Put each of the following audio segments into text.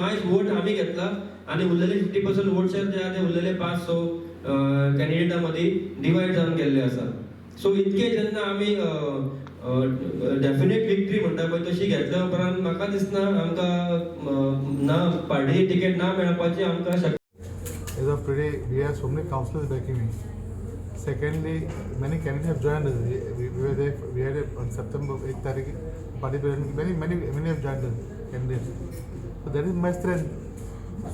My vote आम्ही घेतला आणि उरलेले 50% वोट शेअर जे आहे ते उरलेले 500 कॅन्डिडेटामध्ये डिवाइड जाऊन गेल्ले आसा. सो इतके जेन्ना आमी डेफिनेट विक्ट्री म्हणटा पळय तशी घेतल्या उपरांत म्हाका दिसना आमकां ना पार्टी टिकेट ना मेळपाची आमकां शक्य. As of today, we have so many councillors backing me. Secondly, many candidates have joined us. We were there. We had on September 8th tarikh party president. Many have joined us candidates. So that is my strength.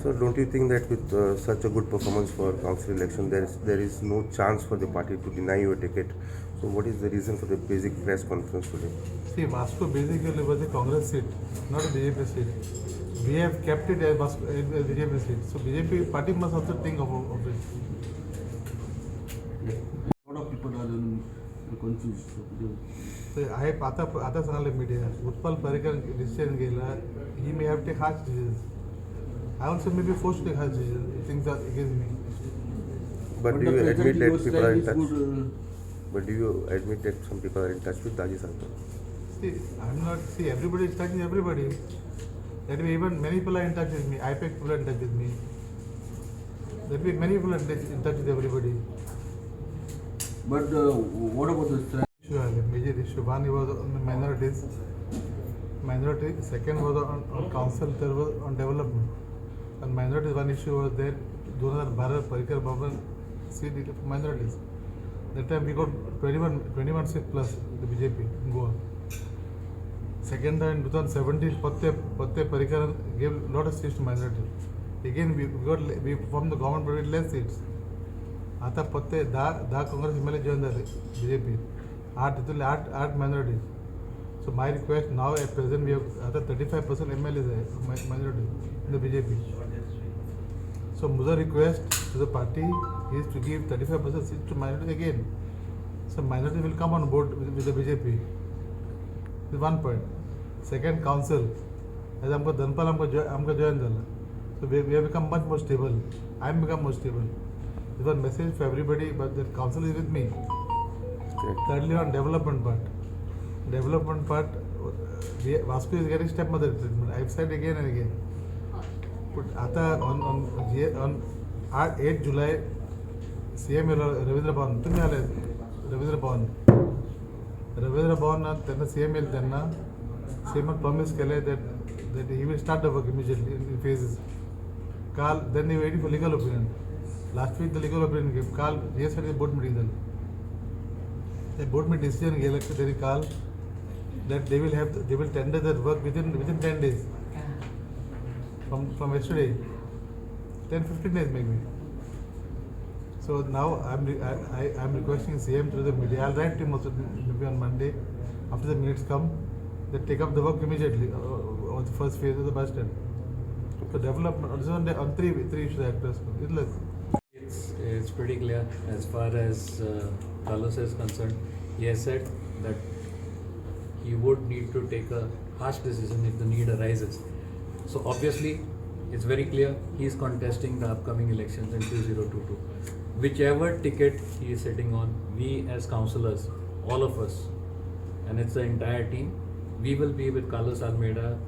So don't you think that with such a good performance for council election, there is no chance for the party to deny you a ticket? So what is the reason for the basic press conference today? See, Vasco basically was a Congress seat, not a BJP seat. We have kept it as BJP seat. So BJP party must also think of it. A lot of people are confused. So I have आता सांगले media. Utpal Parikar decision गेला. He may have taken harsh decisions. I also may be forced to take harsh decisions. Things are against me. But do you admit that people are in touch? But do you admit that some people are in touch with Daji Sarkar? See, I'm not. See, everybody is touching everybody. That way, even many people are in touch with me. IPAC people are in touch with me. That way, many people are in touch with everybody. But what about the strike? Issue, a major issue. One was on the minorities. Minority. Second was on council. Third was on development. On minorities, one issue was there. 2012 Parikar Bhavan seat for minorities. That time we got 21 seats plus the BJP in Goa. Second time in 2017, Patte Parikar gave a lot of seats to minorities. Again, we formed the government but with less seats. Ata Patte, da Congress MLA joined the BJP. 8 minorities. So my request now at present we have 35% MLAs minorities in the BJP. So Muza request to the party is to give 35% seats to minorities again. So minorities will come on board with the BJP. This is one point. Second, council. As Amka Dhanpal Amka join dala. So we have become much more stable. I am become more stable. This one message for everybody, but the council is with me. Correct. Thirdly, on development part. Development part, Vasco is getting stepmother treatment. I have said again and again. But on 8 July, CM Ravindra Bhavan, तुम्ही आले Ravindra Bhavan त्यांना CM येईल त्यांना CM promise केले that he will start the work immediately in phases. काल then they waiting for legal opinion. Last week the legal opinion came. काल yesterday board meeting झाली. The board meeting decision गेलं की तरी काल that they will tender that work within 10 days from yesterday. 10-15 days maybe. So now I'm requesting CM through the media. I'll write to him also maybe on Monday after the minutes come. They take up the work immediately on the first phase of the bus stand. So development also on three issues I press. It's pretty clear as far as Carlos is concerned. He has said that he would need to take a harsh decision if the need arises. So obviously, it's very clear he is contesting the upcoming elections in 2022. Whichever ticket he is sitting on, we as councillors, all of us, and it's the entire team, we will be with Carlos Almeida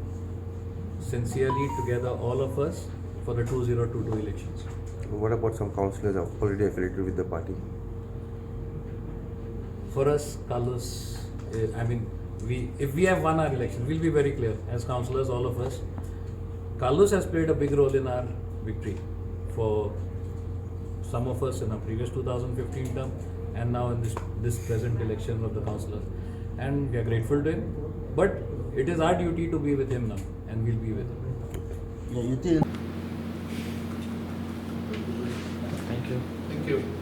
sincerely together, all of us, for the 2022 elections. What about some councillors are already affiliated with the party? For us, Carlos, if we have won our election, we'll be very clear as councillors, all of us. Carlos has played a big role in our victory for some of us in our previous 2015 term and now in this present election of the councillors. And we are grateful to him. But it is our duty to be with him now, and we'll be with him. Yeah, you think? Thank you. Thank you.